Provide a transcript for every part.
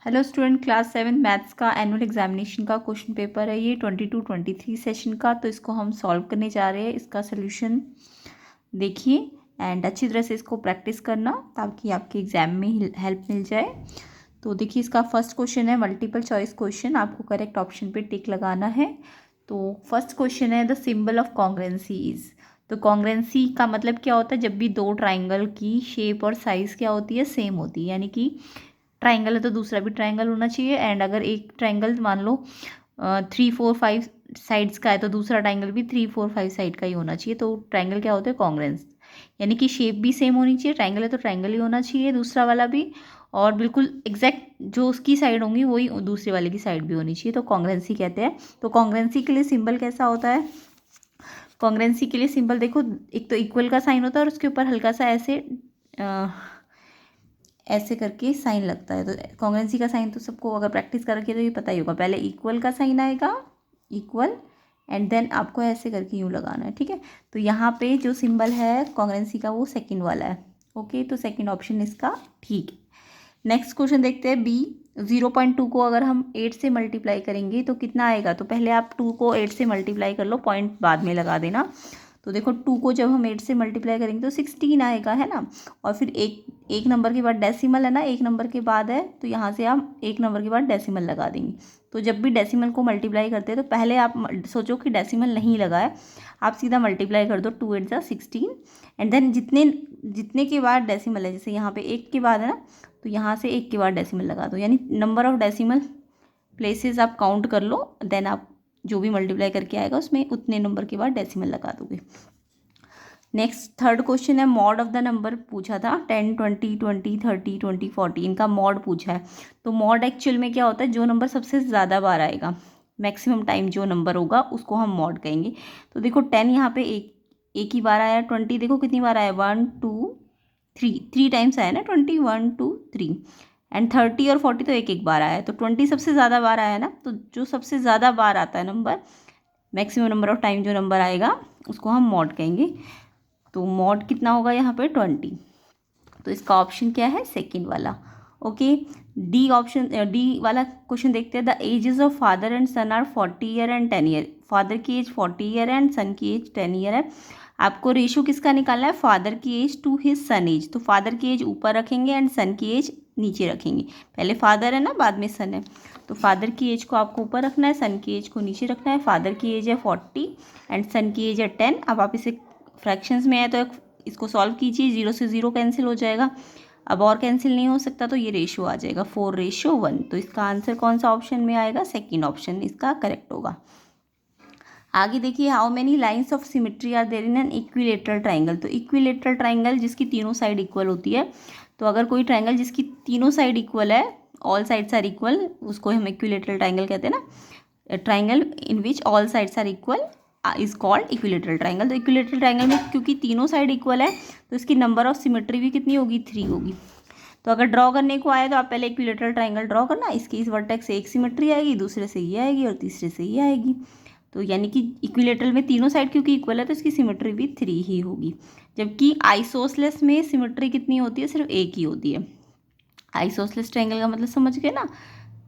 Hello student, class 7 maths का annual examination का question paper है ये 22-23 सेशन का। तो इसको हम सॉल्व करने जा रहे हैं। इसका सोल्यूशन देखिए एंड अच्छी तरह से इसको प्रैक्टिस करना ताकि आपके एग्जाम में हेल्प मिल जाए। तो देखिए, इसका फर्स्ट क्वेश्चन है मल्टीपल चॉइस क्वेश्चन। आपको करेक्ट ऑप्शन पे टिक लगाना है। तो फर्स्ट क्वेश्चन है the symbol of congruency is. तो कॉन्ग्रुएंसी का मतलब क्या होता है? जब भी दो ट्राइंगल की शेप और साइज़ क्या होती है, सेम होती है। यानी कि ट्राइंगल है तो दूसरा भी ट्राइंगल होना चाहिए। एंड अगर एक ट्राइंगल मान लो 3-4-5 साइड्स का है तो दूसरा ट्राइंगल भी 3-4-5 साइड का ही होना चाहिए। तो ट्राइंगल क्या होता है? कॉन्ग्रुएंस। यानी कि शेप भी सेम होनी चाहिए। ट्राइंगल है तो ट्राइंगल ही होना चाहिए दूसरा वाला भी, और बिल्कुल एग्जैक्ट जो उसकी साइड होंगी वही दूसरे वाले की साइड भी होनी चाहिए। तो कॉन्ग्रुएंसी कहते हैं। तो कॉन्ग्रुएंसी के लिए सिंबल कैसा होता है? कॉन्ग्रुएंसी के लिए सिंबल देखो, एक तो इक्वल का साइन होता है और उसके ऊपर हल्का सा ऐसे करके साइन लगता है। तो कॉन्ग्रुएंसी का साइन तो सबको अगर प्रैक्टिस कर रखी है तो ये पता ही होगा। पहले इक्वल का साइन आएगा, इक्वल, एंड देन आपको ऐसे करके यूँ लगाना है। ठीक है, तो यहाँ पे जो सिंबल है कॉन्ग्रुएंसी का वो सेकंड वाला है। ओके, तो सेकंड ऑप्शन इसका ठीक है। नेक्स्ट क्वेश्चन देखते हैं बी। 0.2 को अगर हम 8 से मल्टीप्लाई करेंगे तो कितना आएगा? तो पहले आप 2 को 8 से मल्टीप्लाई कर लो, पॉइंट बाद में लगा देना। तो देखो 2 को जब हम 8 से मल्टीप्लाई करेंगे तो 16 आएगा, है ना। और फिर एक नंबर के बाद डेसिमल है ना, एक नंबर के बाद है तो यहाँ से हम एक नंबर के बाद डेसिमल लगा देंगे। तो जब भी डेसिमल को मल्टीप्लाई करते हैं तो पहले आप सोचो कि डेसिमल नहीं लगा है, आप सीधा मल्टीप्लाई कर दो। 2 8 जा 16, एंड देन जितने के बाद डेसिमल है, जैसे यहाँ पे एक के बाद है ना, तो यहाँ से एक के बाद डेसिमल लगा दो। यानी नंबर ऑफ डेसिमल प्लेसेस आप काउंट कर लो, देन आप जो भी मल्टीप्लाई करके आएगा उसमें उतने नंबर के बाद डेसिमल लगा दोगे। नेक्स्ट थर्ड क्वेश्चन है मॉड ऑफ द नंबर पूछा था। 10 20 20 30 20 40 इनका मॉड पूछा है। तो मॉड एक्चुअल में क्या होता है? जो नंबर सबसे ज़्यादा बार आएगा, मैक्सिमम टाइम जो नंबर होगा उसको हम मॉड कहेंगे। तो देखो 10 यहाँ पे एक ही बार आया। 20 देखो कितनी बार आया, 1 2 3, 3 टाइम्स आया ना 20, 1 2 3। एंड 30 और 40 तो एक एक बार आया है। तो 20 सबसे ज़्यादा बार आया ना, तो जो सबसे ज़्यादा बार आता है number, maximum number of time जो नंबर आएगा उसको हम मॉड कहेंगे। तो मॉड कितना होगा यहाँ पे? 20। तो इसका ऑप्शन क्या है? सेकंड वाला। ओके, डी ऑप्शन, डी वाला क्वेश्चन देखते हैं। The ages of father and son are 40 year and 10 year. Father की एज 40 ईयर एंड सन की एज 10 ईयर है। आपको रेशो किसका निकालना है? फादर की age to his son age. तो फादर की एज ऊपर रखेंगे एंड सन की एज नीचे रखेंगे। पहले फादर है ना, बाद में सन है। तो फादर की एज को आपको ऊपर रखना है, सन की एज को नीचे रखना है। फादर की एज है 40 एंड सन की एज है 10। अब आप इसे फ्रैक्शंस में है तो इसको सॉल्व कीजिए, 0 से 0 कैंसिल हो जाएगा। अब और कैंसिल नहीं हो सकता तो ये रेशो आ जाएगा 4:1। तो इसका आंसर कौन सा ऑप्शन में आएगा? सेकंड ऑप्शन इसका करेक्ट होगा। आगे देखिए, how many lines of symmetry are there in an equilateral triangle. तो इक्विलेटरल ट्राइंगल जिसकी तीनों साइड इक्वल होती है। तो अगर कोई ट्राइंगल जिसकी तीनों साइड इक्वल है, ऑल साइड्स आर इक्वल, उसको हम इक्विलेटरल ट्राइंगल कहते हैं ना। Triangle in which all sides are equal is called equilateral triangle. तो इक्विलेटरल ट्राइंगल में क्योंकि तीनों साइड इक्वल है तो इसकी नंबर ऑफ सिमेट्री भी कितनी होगी? 3 होगी। तो अगर ड्रॉ करने को आए तो आप पहले इक्विलेटरल ट्राइंगल ड्रॉ करना। इसकी इस वर्टेक्स से एक सिमेट्री आएगी, दूसरे से ये आएगी और तीसरे से ये आएगी। तो यानी कि इक्विलेटरल में तीनों साइड क्योंकि इक्वल है तो इसकी सिमेट्री भी 3 ही होगी। जबकि आइसोसेलेस में सिमेट्री कितनी होती है? सिर्फ एक ही होती है। आइसोसेलेस ट्राइंगल का मतलब समझ गए ना,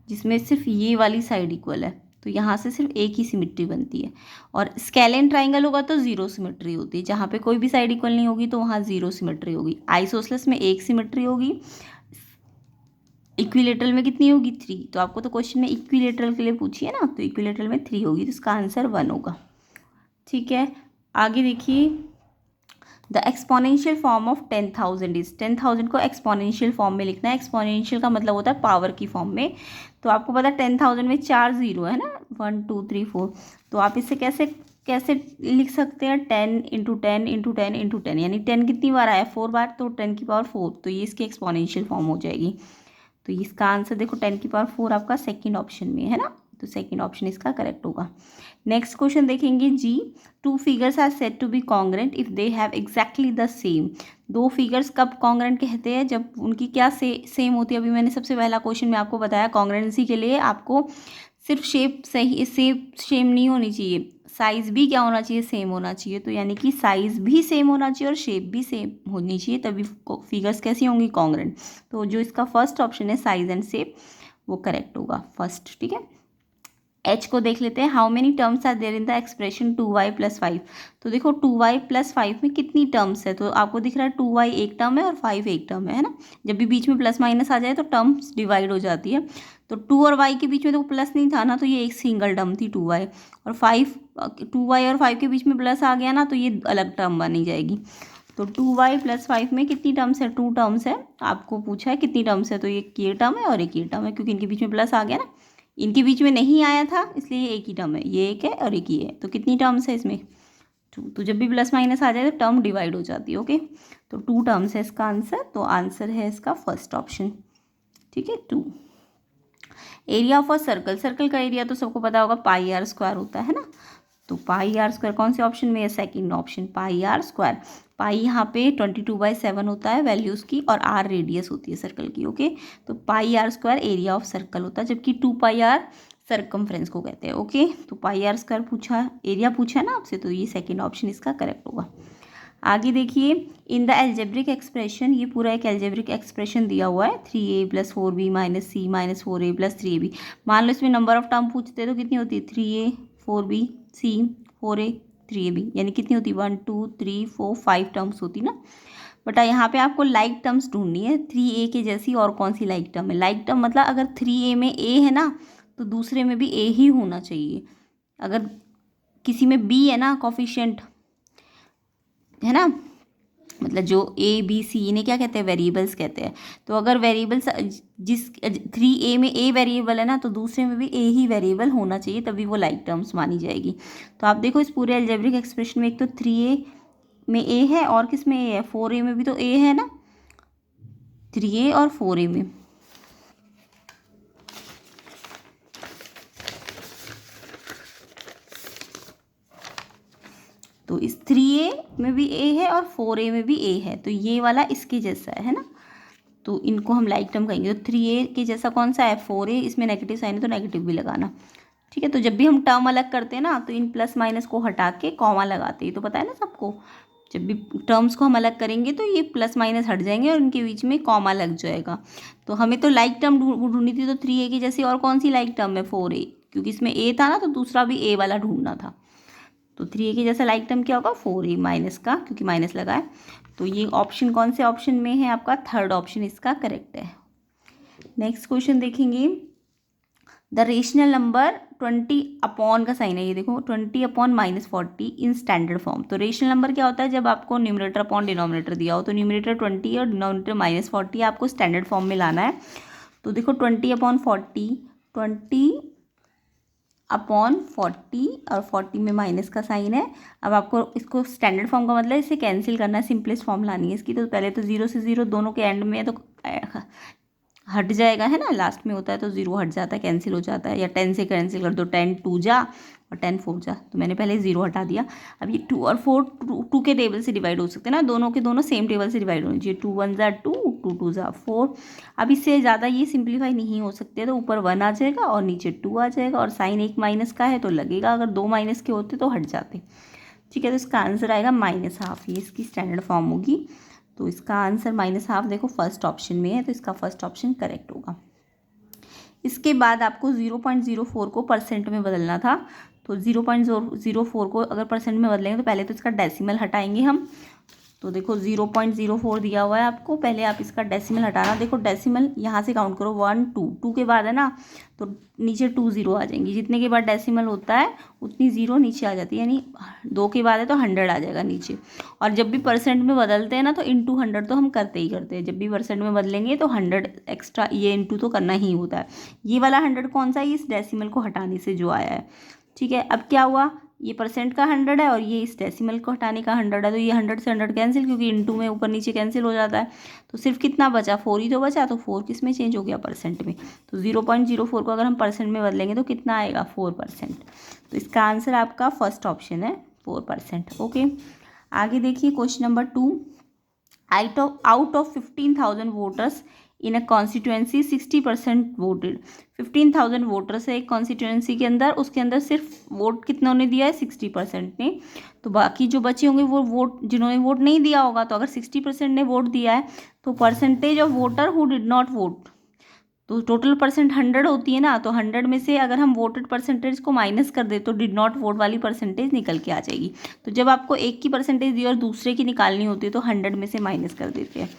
जिसमें सिर्फ ये वाली साइड इक्वल है, तो यहाँ से सिर्फ एक ही सिमेट्री बनती है। और स्केलेन ट्राइंगल होगा तो 0 सिमेट्री होती है। जहाँ पे कोई भी साइड इक्वल नहीं होगी तो वहाँ 0 सिमेट्री होगी। आइसोसेलेस में एक सिमेट्री होगी, इक्विलेटरल में कितनी होगी? 3। तो आपको तो क्वेश्चन में इक्विलेटरल के लिए पूछिए ना, तो इक्विलेटरल में 3 होगी, तो इसका आंसर 1 होगा। ठीक है, आगे देखिए, the exponential form of 10,000 is. 10,000 को एक्सपोनेंशियल फॉर्म में लिखना है। एक्सपोनेंशियल का मतलब होता है पावर की फॉर्म में। तो आपको पता है 10,000 में 4 0 है ना, 1 2 3 4। तो आप इसे कैसे कैसे लिख सकते हैं? 10 × 10 × 10 × 10, यानी 10 कितनी बार आया? 4 बार, तो 10 की पावर 4। तो ये इसकी एक्सपोनेंशियल फॉर्म हो जाएगी। तो इसका आंसर देखो 10 की पावर 4 आपका सेकंड ऑप्शन में है ना, तो सेकंड ऑप्शन इसका करेक्ट होगा। नेक्स्ट क्वेश्चन देखेंगे जी। 2 figures are said to be congruent if they have exactly the same. 2 figures कब कॉन्ग्रुएंट कहते हैं? जब उनकी क्या सेम होती है। अभी मैंने सबसे पहला क्वेश्चन में आपको बताया कॉन्ग्रुएंसी के लिए आपको सिर्फ शेप सही सेम नहीं होनी चाहिए, साइज़ भी क्या होना चाहिए? सेम होना चाहिए। तो यानी कि साइज़ भी सेम होना चाहिए और शेप भी सेम होनी चाहिए, तभी फिगर्स कैसी होंगी? कॉन्ग्रुएंट। तो जो इसका फर्स्ट ऑप्शन है साइज़ एंड शेप, वो करेक्ट होगा फर्स्ट, ठीक है। एच को देख लेते हैं, how many terms are there in the expression 2y + 5। तो देखो 2y + 5 में कितनी टर्म्स है, तो आपको दिख रहा है 2y एक टर्म है और 5 एक टर्म है ना। जब भी बीच में प्लस माइनस आ जाए तो टर्म्स डिवाइड हो जाती है। तो 2 और y के बीच में तो प्लस नहीं था ना, तो ये एक सिंगल टर्म थी 2y, और 2y और 5 के बीच में प्लस आ गया ना, तो ये अलग टर्म बनी जाएगी। तो 2y + 5 में कितनी टर्म्स है, 2 टर्म्स है। आपको पूछा है कितनी टर्म्स है, तो ये टर्म है और एक ये टर्म है, क्योंकि इनके बीच में प्लस आ गया ना, इनके बीच में नहीं आया था इसलिए ये एक ही टर्म है, ये एक है और एक ही है। तो कितनी टर्म्स है इसमें, 2। तो जब भी प्लस माइनस आ जाए तो टर्म डिवाइड हो जाती है, ओके। तो 2 टर्म्स है इसका आंसर, तो आंसर है इसका फर्स्ट ऑप्शन, ठीक है, 2। Area of a circle, circle का एरिया तो सबको पता होगा πr² होता है ना। तो πr² कौन से ऑप्शन में है, सेकंड ऑप्शन πr²। पाई यहाँ पे 22/7 होता है वैल्यूज़ की, और r रेडियस होती है सर्कल की, ओके। तो πr² एरिया ऑफ सर्कल होता है, जबकि 2πr सर्कमफ्रेंस को कहते हैं, ओके। तो πr² पूछा, एरिया पूछा है ना आपसे, तो ये सेकंड ऑप्शन इसका करेक्ट होगा। आगे देखिए, इन द एल्जेब्रिक एक्सप्रेशन, ये पूरा एक एल्जेब्रिक एक्सप्रेशन दिया हुआ है 3a + 4b - c - 4a + 3ab। मान लो इसमें नंबर ऑफ टर्म पूछते हैं तो कितनी होती है, 3a 4b c 4a 3ab, यानी कितनी होती है, 1 2 3 4 5 टर्म्स होती ना। बट यहाँ पे आपको लाइक टर्म्स ढूंढनी है, 3a के जैसी और कौन सी लाइक टर्म है। लाइक टर्म मतलब अगर 3a में a है ना, तो दूसरे में भी a ही होना चाहिए। अगर किसी में b है ना, कॉफिशिएंट है ना, मतलब जो a b c इन्हें क्या कहते हैं, वेरिएबल्स कहते हैं। तो अगर वेरिएबल्स जिस 3a में a वेरिएबल है ना, तो दूसरे में भी a ही वेरिएबल होना चाहिए, तभी वो लाइक टर्म्स मानी जाएगी। तो आप देखो इस पूरे अलजेब्रिक एक्सप्रेशन में एक तो 3a में a है, और किस में a है, 4a में भी तो a है ना, 3a और 4a में। तो इस 3a में भी a है और 4a में भी a है, तो ये वाला इसके जैसा है ना, तो इनको हम लाइक टर्म कहेंगे। तो 3a के जैसा कौन सा है, 4a, इसमें नेगेटिव साइन है तो नेगेटिव भी लगाना, ठीक है। तो जब भी हम टर्म अलग करते हैं ना, तो इन प्लस माइनस को हटा के कॉमा लगाते हैं, तो पता है ना सबको। जब भी टर्म्स को हम अलग करेंगे तो ये प्लस माइनस हट जाएंगे और इनके बीच में कॉमा लग जाएगा। तो हमें तो लाइक टर्म ढूंढनी थी, तो 3a की जैसी और कौन सी लाइक टर्म है, 4a, क्योंकि इसमें a था ना, तो दूसरा भी a वाला ढूंढना था। तो 3a के जैसा लाइक टर्म क्या होगा, 4a माइनस का, क्योंकि माइनस लगा है। तो ये ऑप्शन कौन से ऑप्शन में है, आपका थर्ड ऑप्शन इसका करेक्ट है। नेक्स्ट क्वेश्चन देखेंगे, द रेशनल नंबर 20 अपॉन का साइन है, ये देखो 20 अपॉन -40 इन स्टैंडर्ड फॉर्म। तो रेशनल नंबर क्या होता है, जब आपको न्यूमरेटर अपॉन डिनोमिनेटर दिया हो, तो न्यूमरेटर 20 और डिनोमिनेटर -40 आपको स्टैंडर्ड फॉर्म में लाना है। तो देखो 20 अपॉन 40, 20 अपॉन 40, और 40 में माइनस का साइन है। अब आपको इसको स्टैंडर्ड फॉर्म का मतलब इसे कैंसिल करना है, सिंपलेस्ट फॉर्म लानी है इसकी। तो पहले तो 0 से 0 दोनों के एंड में है, तो हट जाएगा, है ना, लास्ट में होता है तो 0 हट जाता है, कैंसिल हो जाता है। या 10 से कैंसिल कर दो, 10 2 जा और 10 4 जा, तो मैंने पहले 0 हटा दिया। अब ये 2 और 4 2 के टेबल से डिवाइड हो सकते हैं ना, दोनों के दोनों सेम टेबल से डिवाइड होने चाहिए। 2 1 जा 2, 2 2 जा 4। अब इससे ज़्यादा ये सिंप्लीफाई नहीं हो सकते, तो ऊपर 1 आ जाएगा और नीचे 2 आ जाएगा, और साइन एक माइनस का है तो लगेगा, अगर 2 माइनस के होते तो हट जाते, ठीक है। तो इसका आंसर आएगा -½ ये इसकी स्टैंडर्ड फॉर्म होगी। तो इसका आंसर -½ देखो फर्स्ट ऑप्शन में है, तो इसका फर्स्ट ऑप्शन करेक्ट होगा। इसके बाद आपको 0.04 को परसेंट में बदलना था। तो 0.04 को अगर परसेंट में बदलेंगे तो पहले तो इसका डेसिमल हटाएंगे हम। तो देखो 0.04 दिया हुआ है आपको, पहले आप इसका डेसिमल हटाना। देखो डेसिमल यहाँ से काउंट करो, 1 2 2 के बाद है ना, तो नीचे 2 0 आ जाएंगी। जितने के बाद डेसिमल होता है उतनी 0 नीचे आ जाती है, यानी 2 के बाद है तो 100 आ जाएगा नीचे। और जब भी परसेंट में बदलते हैं ना, तो इंटू 100 तो हम करते ही करते हैं। जब भी परसेंट में बदलेंगे तो 100 एक्स्ट्रा ये इंटू तो करना ही होता है। ये वाला 100 कौन सा है, इस डेसिमल को हटाने से जो आया है, ठीक है। अब क्या हुआ, ये परसेंट का 100 है और ये इस डेसिमल को हटाने का 100 है, तो ये 100 से 100 कैंसिल, क्योंकि इंटू में ऊपर नीचे कैंसिल हो जाता है। तो सिर्फ कितना बचा, 4 ही तो बचा, तो 4 किस में चेंज हो गया, परसेंट में। तो 0.04 को अगर हम परसेंट में बदलेंगे तो कितना आएगा, 4%। तो इसका आंसर आपका फर्स्ट ऑप्शन है 4%, ओके। आगे देखिए question number 2, out of 15,000 voters in a constituency 60% voted. 15,000 voters है एक कॉन्स्टिट्यूएंसी के अंदर, उसके अंदर सिर्फ वोट कितनों ने दिया है, 60% ने। तो बाकी जो बचे होंगे वो वोट जिन्होंने वोट नहीं दिया होगा, तो अगर 60% ने वोट दिया है तो percentage of voter who did not vote, तो टोटल परसेंट 100 होती है ना, तो 100 में से अगर हम वोटेड परसेंटेज को माइनस कर दे तो डिड नॉट वोट वाली परसेंटेज निकल के आ जाएगी। तो जब आपको एक की परसेंटेज दी और दूसरे की निकालनी होती है तो 100 में से माइनस कर देते हैं।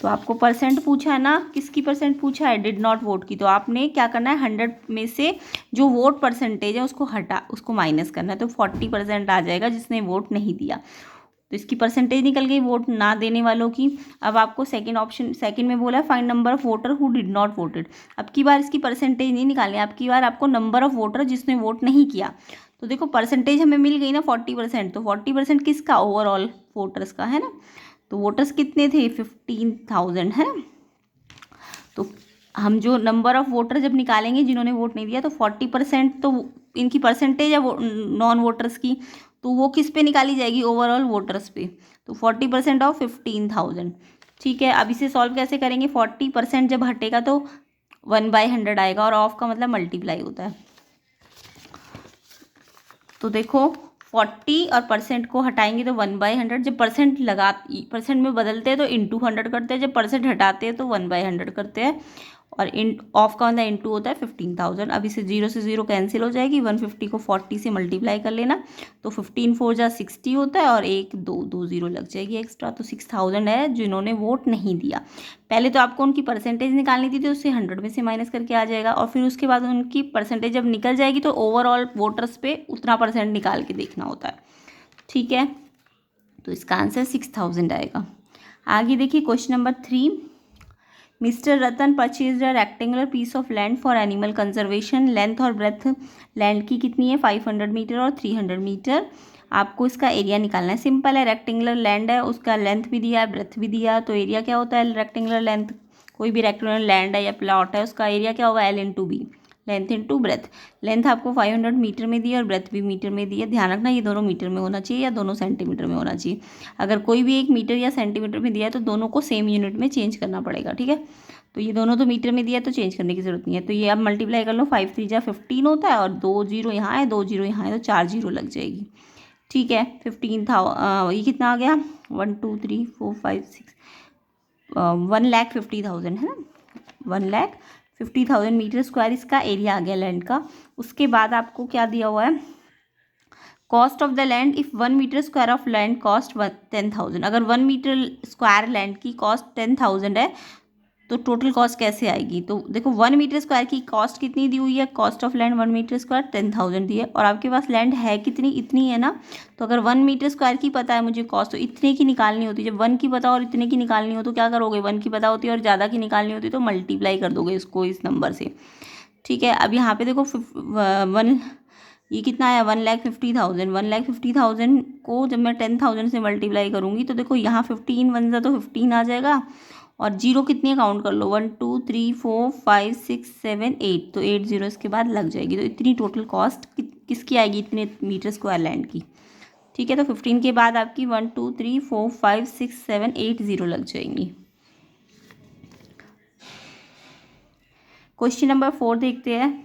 तो आपको परसेंट पूछा है ना, किसकी परसेंट पूछा है, डिड नॉट वोट की। तो आपने क्या करना है, 100 में से जो वोट परसेंटेज है उसको माइनस करना है। तो 40% आ जाएगा जिसने वोट नहीं दिया। तो इसकी परसेंटेज निकल गई वोट ना देने वालों की। अब आपको सेकंड में बोला है find number of voter who did not voted. अब की बार इसकी परसेंटेज नहीं निकालनी, अब की बार आपको नंबर ऑफ वोटर जिसने वोट नहीं किया। तो देखो परसेंटेज हमें मिल गई ना 40%, तो 40% किसका, ओवरऑल वोटर्स का, है ना। तो वोटर्स कितने थे, 15,000, है ना। तो हम जो नंबर ऑफ वोटर जब निकालेंगे जिन्होंने वोट नहीं दिया, तो 40% तो इनकी परसेंटेज है नॉन वोटर्स की, तो वो किस पे निकाली जाएगी, ओवरऑल वोटर्स पे। तो 40% ऑफ 15,000। ठीक है, अब इसे सॉल्व कैसे करेंगे, 40% जब हटेगा तो 1/100 आएगा, और ऑफ का मतलब मल्टीप्लाई होता है। तो देखो 40 और परसेंट को हटाएंगे तो 1/100। जब परसेंट में बदलते हैं तो इंटू 100 करते हैं, जब परसेंट हटाते हैं तो 1/100 करते हैं, और ऑफ का मतलब इंटू होता है 15,000। अब इसे 0 से 0 कैंसिल हो जाएगी, 150 को 40 से मल्टीप्लाई कर लेना, तो 15 4 जा 60 होता है, और 2 0 लग जाएगी एक्स्ट्रा। तो 6,000 है जिन्होंने वोट नहीं दिया। पहले तो आपको उनकी परसेंटेज निकालनी थी, तो उससे 100 में से माइनस करके आ जाएगा, और फिर उसके बाद उनकी परसेंटेज जब निकल जाएगी तो ओवरऑल वोटर्स पे उतना परसेंट निकाल के देखना होता है। ठीक है, तो इसका आंसर 6,000 आएगा। आगे देखिए question number 3। Mister Ratan purchase a rectangular piece of land for animal conservation. Length और ब्रेथ लैंड की कितनी है, 500 मीटर और 300 मीटर। आपको इसका एरिया निकालना है। सिंपल है, रेक्टेंगुलर लैंड है, उसका लेंथ भी दिया है, ब्रेथ भी दिया, तो एरिया क्या होता है, रेक्टेंगुलर लेंथ, कोई भी रेक्टेंगुलर लैंड है या प्लॉट है उसका एरिया क्या होगा, L/B, length into breadth. Length आपको 500 मीटर में दी है और ब्रेथ भी मीटर में दी है। ध्यान रखना ये दोनों मीटर में होना चाहिए या दोनों सेंटीमीटर में होना चाहिए। अगर कोई भी एक मीटर या सेंटीमीटर में दिया है तो दोनों को सेम यूनिट में चेंज करना पड़ेगा। ठीक है, तो ये दोनों तो मीटर में दिया है तो चेंज करने की जरूरत नहीं है। तो ये अब मल्टीप्लाई कर लो, 5 3 जा 15 होता है, और 2 0 यहाँ है, 2 0 यहाँ है, तो 4 0 लग जाएगी। ठीक है, 15 था, ये कितना आ गया, 1 2 3 4 5 6 1,50,000 है ना, 1,50,000 मीटर स्क्वायर इसका एरिया आ गया लैंड का। उसके बाद आपको क्या दिया हुआ है, cost of the land if 1 metre square of land cost 10,000। अगर 1 मीटर स्क्वायर लैंड की कॉस्ट 10,000 है तो टोटल कॉस्ट कैसे आएगी। तो देखो 1 मीटर स्क्वायर की कॉस्ट कितनी दी हुई है, cost of land 1 metre square 10,000 दी है, और आपके पास लैंड है कितनी, इतनी है ना। तो अगर 1 मीटर स्क्वायर की पता है मुझे कॉस्ट, तो इतने की निकालनी होती है। जब 1 की पता और इतने की निकालनी हो तो क्या करोगे, 1 की पता होती है और ज़्यादा की निकालनी होती है तो मल्टीप्लाई कर दोगे इसको इस नंबर से। ठीक है, अब यहाँ पे देखो ये कितना आया, 1,50,000। 1,50,000 को जब मैं 10,000 से मल्टीप्लाई करूँगी तो देखो यहाँ 15 1 जा तो 15 आ जाएगा, और जीरो कितनी है काउंट कर लो, 1 2 3 4 5 6 7 8, तो 8 जीरो इसके बाद लग जाएगी। तो इतनी टोटल कॉस्ट किसकी आएगी, इतने मीटर स्क्वायर लैंड की। ठीक है, तो 15 के बाद आपकी 1 2 3 4 5 6 7 8 0 लग जाएंगी। क्वेश्चन नंबर 4 देखते हैं।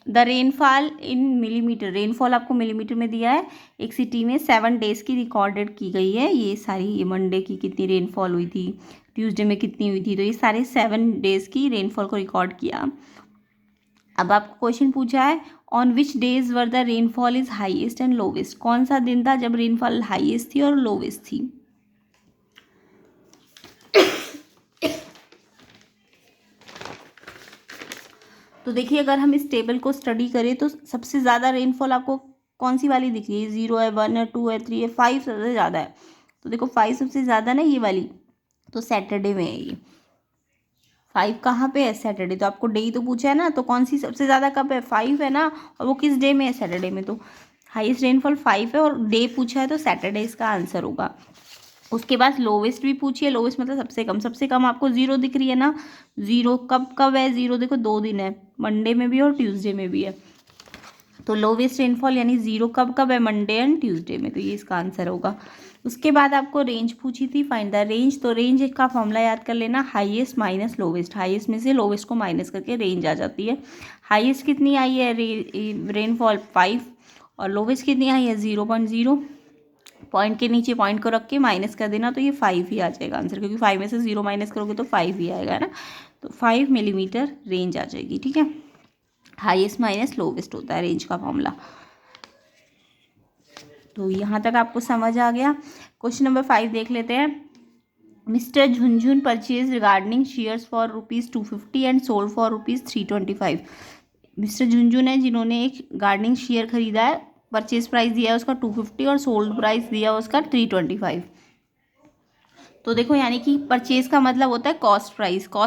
The rainfall in millimetre, rainfall आपको मिलीमीटर में दिया है। एक सिटी में 7 डेज़ की रिकॉर्डेड की गई है। ये सारी, ये मंडे की कितनी रेनफॉल हुई थी, ट्यूसडे में कितनी हुई थी, तो ये सारे 7 डेज़ की रेनफॉल को रिकॉर्ड किया। अब आपको क्वेश्चन पूछा है on which days were the rainfall is highest and lowest. कौन सा दिन था जब रेनफॉल हाईएस्ट थी और लोवेस्ट थी। तो देखिए अगर हम इस टेबल को स्टडी करें तो सबसे ज़्यादा रेनफॉल आपको कौन सी वाली दिख रही है, 0 है, 1 है, 2 है, 3 है, 5 सबसे ज़्यादा है। तो देखो 5 सबसे ज़्यादा ना, ये वाली, तो सैटरडे में है ये। 5 कहाँ पे है, सैटरडे। तो आपको डे ही तो पूछा है ना, तो कौन सी सबसे ज़्यादा कब है, 5 है ना, और वो किस डे में है, सैटरडे में। तो हाईएस्ट रेनफॉल 5 है और डे पूछा है तो सैटरडे इसका आंसर होगा। उसके बाद लोवेस्ट भी पूछी है, लोवेस्ट मतलब सबसे कम आपको 0 दिख रही है ना। 0 कब है, 0 देखो 2 दिन है, मंडे में भी और ट्यूसडे में भी है। तो लोवेस्ट रेनफॉल यानी 0 कब है, मंडे एंड ट्यूसडे में, तो ये इसका आंसर होगा। उसके बाद आपको रेंज पूछी थी, फाइंड द रेंज। तो रेंज का फॉर्मूला याद कर लेना, हाईएस्ट माइनस लोवेस्ट। हाईएस्ट में से लोवेस्ट को माइनस करके रेंज आ जाती है। हाईएस्ट कितनी आई है रेनफॉल 5, और लोवेस्ट कितनी आई है 0.0। पॉइंट के नीचे पॉइंट को रख के माइनस कर देना, तो ये 5 ही आ जाएगा आंसर, क्योंकि 5 में से 0 माइनस करोगे तो 5 ही आएगा, है ना। तो 5 मिलीमीटर रेंज आ जाएगी, ठीक है। हाईएस्ट माइनस लोवेस्ट होता है रेंज का फॉर्मूला। तो यहाँ तक आपको समझ आ गया। क्वेश्चन नंबर 5 देख लेते हैं। Mister Jhunjhun purchase regarding shares for ₹250 and sold for ₹325। Mister Jhunjhun है जिन्होंने एक गार्डनिंग शेयर खरीदा है, परचेज प्राइस दिया है उसका 250 और सोल्ड प्राइस दिया है उसका 325। तो देखो यानी कि परचेज का मतलब होता है कॉस्ट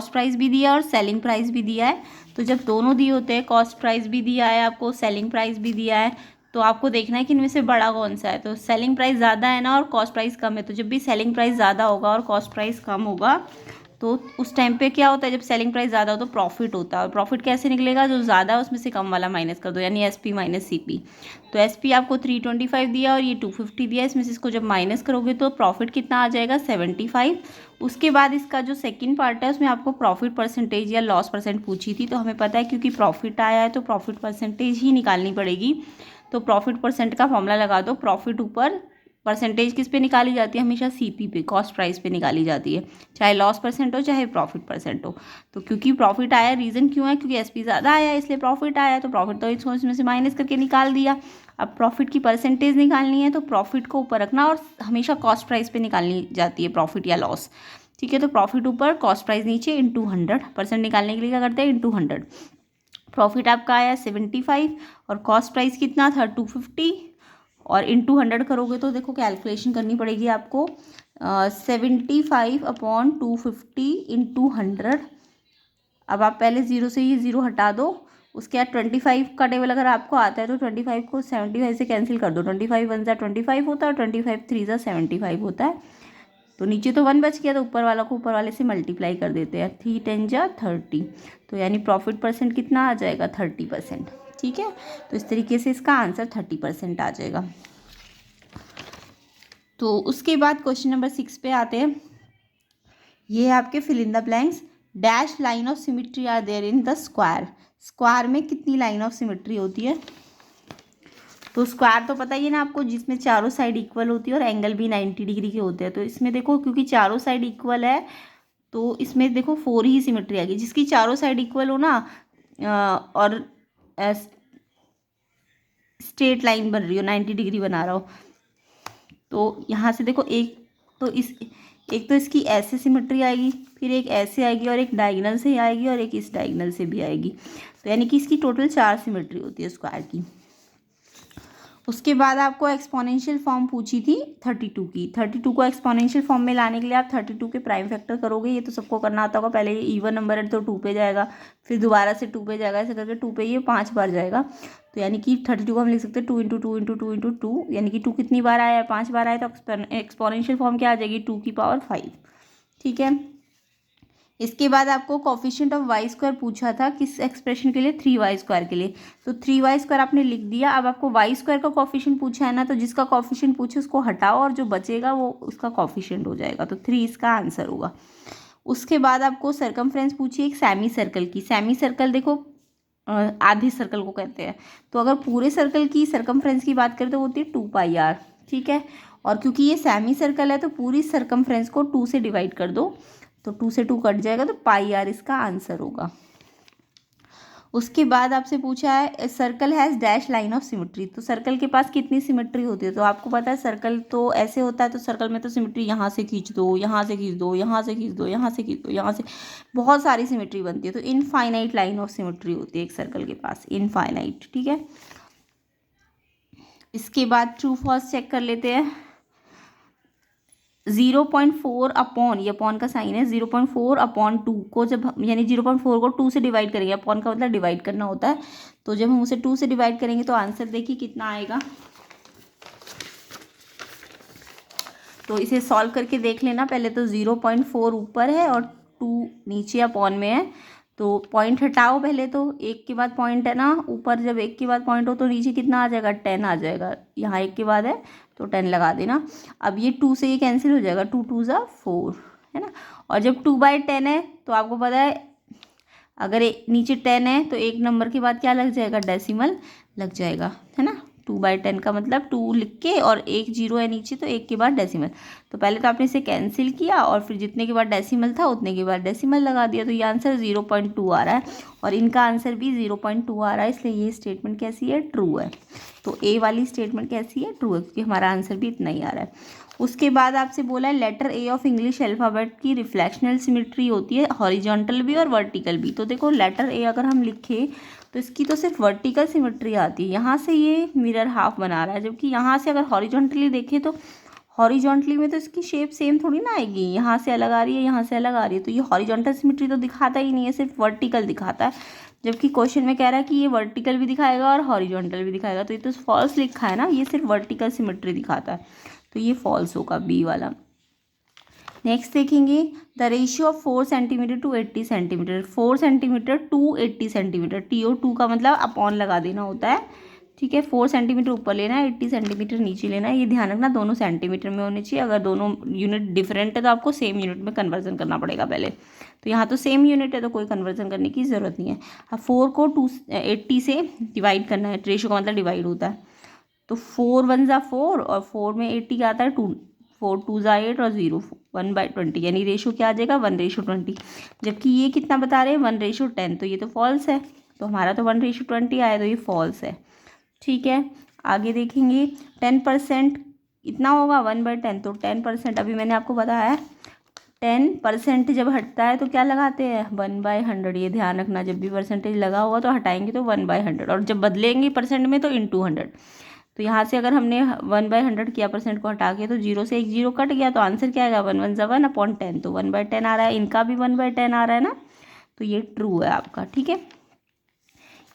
प्राइस भी दिया है और सेलिंग प्राइस भी दिया है। तो जब दोनों दिए होते हैं, कॉस्ट प्राइस भी दिया है आपको, सेलिंग प्राइस भी दिया है, तो आपको देखना है कि इनमें से बड़ा कौन सा है। तो सेलिंग प्राइस ज़्यादा है ना और कॉस्ट प्राइस कम है, तो जब भी सेलिंग प्राइस ज़्यादा होगा और कॉस्ट प्राइस कम होगा तो उस टाइम पे क्या होता है, जब सेलिंग प्राइस ज़्यादा हो तो प्रॉफिट होता है। और प्रॉफिट कैसे निकलेगा, जो ज़्यादा है उसमें से कम वाला माइनस कर दो, यानी SP माइनस CP। तो SP आपको 325 दिया और ये 250 दिया, इसमें से इसको जब माइनस करोगे तो प्रॉफिट कितना आ जाएगा 75। उसके बाद इसका जो सेकंड पार्ट है उसमें आपको प्रॉफिट परसेंटेज या लॉस परसेंट पूछी थी, तो हमें पता है क्योंकि प्रॉफिट आया है तो प्रॉफिट परसेंटेज ही निकालनी पड़ेगी। तो प्रॉफिट परसेंट का फॉर्मूला लगा दो। प्रॉफिट ऊपर, परसेंटेज किस पे निकाली जाती है, हमेशा CP पे, कॉस्ट प्राइस पे निकाली जाती है, चाहे लॉस परसेंट हो चाहे प्रॉफिट परसेंट हो। तो क्योंकि प्रॉफिट आया, रीज़न क्यों है, क्योंकि SP ज़्यादा आया इसलिए प्रॉफिट आया, तो प्रॉफिट तो इसको इसमें से माइनस करके निकाल दिया। अब प्रॉफिट की परसेंटेज निकालनी है तो प्रॉफिट को ऊपर रखना और हमेशा कॉस्ट प्राइस पे निकालनी जाती है प्रॉफिट या लॉस, ठीक है। तो प्रॉफिट ऊपर, कॉस्ट प्राइस नीचे, इंटू 100%। निकालने के लिए क्या करते हैं, इंटू 100। प्रॉफिट आपका आया 75 और कॉस्ट प्राइस कितना था 250, और इंटू 100 करोगे तो देखो कैलकुलेशन करनी पड़ेगी आपको। 75/250 इंटू 100। अब आप पहले 0 से ये 0 हटा दो, उसके बाद 25 का टेबल अगर आपको आता है तो 25 को 75 से कैंसिल कर दो। 25 1 जा 25 होता है और 25 3 जा 75 होता है। तो नीचे तो 1 बच गया, तो ऊपर वाला को ऊपर वाले से मल्टीप्लाई कर देते हैं। 3 10 जा 30, तो यानी प्रॉफिट परसेंट कितना आ जाएगा 30%, ठीक है। तो इस तरीके से इसका आंसर 30% आ जाएगा। तो उसके बाद क्वेश्चन नंबर 6 पे आते हैं। ये है आपके fill in the blanks. Dash line of symmetry are there in the square. Square में कितनी लाइन ऑफ सिमिट्री होती है, तो स्क्वायर तो पता ही है ना आपको, जिसमें चारों साइड इक्वल होती है और एंगल भी 90 डिग्री के होते हैं। तो इसमें देखो क्योंकि चारों साइड इक्वल है तो इसमें देखो 4 ही सिमिट्री आएगी। जिसकी चारों साइड इक्वल हो ना और स्ट्रेट लाइन बन रही हो, 90 डिग्री बना रहा हो, तो यहाँ से देखो एक तो इसकी ऐसे सिमिट्री आएगी, फिर एक ऐसे आएगी और एक डायगोनल से आएगी और एक इस डायगोनल से भी आएगी। तो यानी कि इसकी टोटल 4 सिमिट्री होती है स्क्वायर की। उसके बाद आपको एक्सपोनेंशियल फॉर्म पूछी थी 32 की। 32 को एक्सपोनेंशियल फॉर्म में लाने के लिए आप 32 के प्राइम फैक्टर करोगे। ये तो सबको करना आता होगा। पहले ये इवन नंबर है तो 2 पे जाएगा, फिर दोबारा से 2 पे जाएगा, ऐसे करके 2 पे ये 5 बार जाएगा। तो यानी कि 32 को हम लिख सकते हैं 2 इंटू 2 इंटू 2 इंटू 2, यानी कि 2 कितनी बार आया है, 5 बार आया। तो एक्सपोनेंशियल फॉर्म क्या आ जाएगी 2 की पावर 5, ठीक है। इसके बाद आपको कोफिशिएंट ऑफ वाई स्क्वायर पूछा था, किस एक्सप्रेशन के लिए, 3y स्क्वायर के लिए। तो 3y स्क्वायर आपने लिख दिया। अब आपको वाई स्क्वायर का कोफिशिएंट पूछा है ना, तो जिसका कोफिशिएंट पूछे उसको हटाओ और जो बचेगा वो उसका कोफिशिएंट हो जाएगा। तो 3 इसका आंसर होगा। उसके बाद आपको सर्कमफ्रेंस पूछी एक सेमी सर्कल की। सेमी सर्कल देखो आधे सर्कल को कहते हैं। तो अगर पूरे सर्कल की सर्कमफ्रेंस की बात करें तो होती है 2πr, ठीक है। और क्योंकि ये सेमी सर्कल है तो पूरी सर्कमफ्रेंस को 2 से डिवाइड कर दो, तो 2 से 2 कट जाएगा, तो πr इसका आंसर होगा। उसके बाद आपसे पूछा है circle has dash line of symmetry. तो सर्कल के पास कितनी सिमिट्री होती है, तो आपको पता है सर्कल तो ऐसे होता है, तो सर्कल में तो सिमिट्री यहाँ से खींच दो, यहाँ से खींच दो, यहाँ से खींच दो, यहाँ से खींच दो, यहाँ से, बहुत सारी सिमिट्री बनती है। तो इनफाइनाइट लाइन ऑफ सिमिट्री होती है एक सर्कल के पास, इनफाइनाइट, ठीक है। इसके बाद ट्रू फॉल्स चेक कर लेते हैं। 0.4 अपॉन, ये अपॉन का साइन है, 0.4/2 को जब यानी 0.4 को 2 से डिवाइड करेंगे, अपॉन का मतलब डिवाइड करना होता है। तो जब हम उसे 2 से डिवाइड करेंगे तो आंसर देखिए कितना आएगा। तो इसे सॉल्व करके देख लेना। पहले तो 0.4 ऊपर है और 2 नीचे अपॉन में है, तो पॉइंट हटाओ पहले। तो 1 के बाद पॉइंट है ना ऊपर, जब 1 के बाद पॉइंट हो तो नीचे कितना आ जाएगा 10 आ जाएगा। यहाँ 1 के बाद है तो 10 लगा देना। अब ये 2 से ये कैंसिल हो जाएगा, 2 2 जा 4, है ना। और जब 2/10 है तो आपको पता है अगर नीचे 10 है तो 1 नंबर के बाद क्या लग जाएगा, डेसिमल लग जाएगा, है ना। 2/10 का मतलब 2 लिख के और एक जीरो है नीचे तो एक के बाद डेसिमल। तो पहले तो आपने इसे कैंसिल किया और फिर जितने के बाद डेसिमल था उतने के बाद डेसिमल लगा दिया, तो ये आंसर 0.2 आ रहा है और इनका आंसर भी 0.2 आ रहा है, इसलिए ये स्टेटमेंट कैसी है, ट्रू है। तो ए वाली स्टेटमेंट कैसी है, ट्रू है, क्योंकि हमारा आंसर भी इतना ही आ रहा है। उसके बाद आपसे बोला है letter A of English alphabet की रिफ्लेक्शनल सिमेट्री होती है हॉरिजॉन्टल भी और वर्टिकल भी। तो देखो लेटर ए अगर हम लिखें तो इसकी तो सिर्फ वर्टिकल सिमेट्री आती है, यहाँ से ये मिरर हाफ बना रहा है, जबकि यहाँ से अगर हॉरिजॉन्टली देखें तो हॉरिजॉन्टली में तो इसकी शेप सेम थोड़ी ना आएगी, यहाँ से अलग आ रही है, यहाँ से अलग आ रही है, तो ये हॉरिजॉन्टल सिमेट्री तो दिखाता ही नहीं है, सिर्फ वर्टिकल दिखाता है। जबकि क्वेश्चन में कह रहा है कि ये वर्टिकल भी दिखाएगा और हॉरिजॉन्टल भी दिखाएगा, तो ये तो फॉल्स लिखा है ना, ये सिर्फ वर्टिकल सिमेट्री दिखाता है, तो ये फॉल्स होगा बी वाला। नेक्स्ट देखेंगे the ratio of 4 centimetre to 80 centimetre, 4 centimetre to 80 centimetre, TO2 का मतलब अपॉन लगा देना होता है, ठीक है। 4 सेंटीमीटर ऊपर लेना है, 80 सेंटीमीटर नीचे लेना है, ये ध्यान रखना दोनों सेंटीमीटर में होने चाहिए, अगर दोनों यूनिट डिफरेंट है तो आपको सेम यूनिट में कन्वर्जन करना पड़ेगा पहले। तो यहाँ तो सेम यूनिट है तो कोई कन्वर्जन करने की ज़रूरत नहीं है। अब 4 को 80 से डिवाइड करना है, रेशियो का मतलब डिवाइड होता है, तो 4 1 ज़ा 4 और 4 में 80 का आता है 2, 4 2 ज़ा 8 और 0 1/20, यानी रेशो क्या आ जाएगा 1:20। जबकि ये कितना बता रहे हैं 1:10, तो ये तो फॉल्स है, तो हमारा तो 1:20 आया, तो ये फॉल्स है, ठीक है। आगे देखेंगे 10% इतना होगा 1/10, तो 10% अभी मैंने आपको बताया 10% जब हटता है तो क्या लगाते हैं 1/100, ये ध्यान रखना, जब भी परसेंटेज लगा होगा तो हटाएंगे तो 1/100, और जब बदलेंगे परसेंट में तो into 100। तो यहाँ से अगर हमने 1/100 किया परसेंट को हटा के तो 0 से एक 0 कट गया, तो आंसर क्या आएगा 1 1 ज़ा 1/10, तो 1/10 आ रहा है, इनका भी 1/10 आ रहा है ना, तो ये ट्रू है आपका, ठीक है।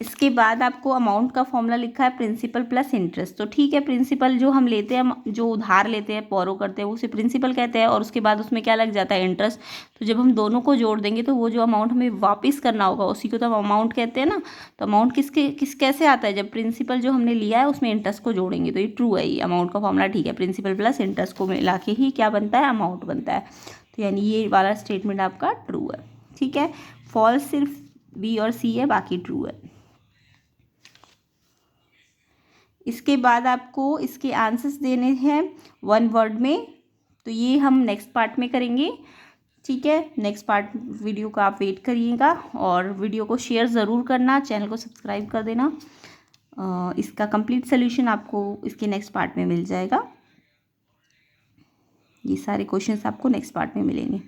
इसके बाद आपको अमाउंट का फॉर्मूला लिखा है प्रिंसिपल प्लस इंटरेस्ट, तो ठीक है, प्रिंसिपल जो हम लेते हैं, जो उधार लेते हैं, बोरो करते हैं, उसे प्रिंसिपल कहते हैं, और उसके बाद उसमें क्या लग जाता है इंटरेस्ट। तो जब हम दोनों को जोड़ देंगे तो वो जो अमाउंट हमें वापस करना होगा उसी को तो हम अमाउंट कहते हैं ना। तो अमाउंट कैसे आता है, जब प्रिंसिपल जो हमने लिया है उसमें इंटरेस्ट को जोड़ेंगे, तो ये ट्रू है, ये अमाउंट का फॉर्मूला ठीक है, प्रिंसिपल प्लस इंटरेस्ट को मिला के ही क्या बनता है, अमाउंट बनता है। तो यानी ये वाला स्टेटमेंट आपका ट्रू है, ठीक है। फॉल्स सिर्फ बी और सी है, बाकी ट्रू है। इसके बाद आपको इसके आंसर्स देने हैं 1 वर्ड में, तो ये हम नेक्स्ट पार्ट में करेंगे, ठीक है। नेक्स्ट पार्ट वीडियो का आप वेट करिएगा, और वीडियो को शेयर ज़रूर करना, चैनल को सब्सक्राइब कर देना। इसका कंप्लीट सोल्यूशन आपको इसके नेक्स्ट पार्ट में मिल जाएगा, ये सारे क्वेश्चंस आपको नेक्स्ट पार्ट में मिलेंगे।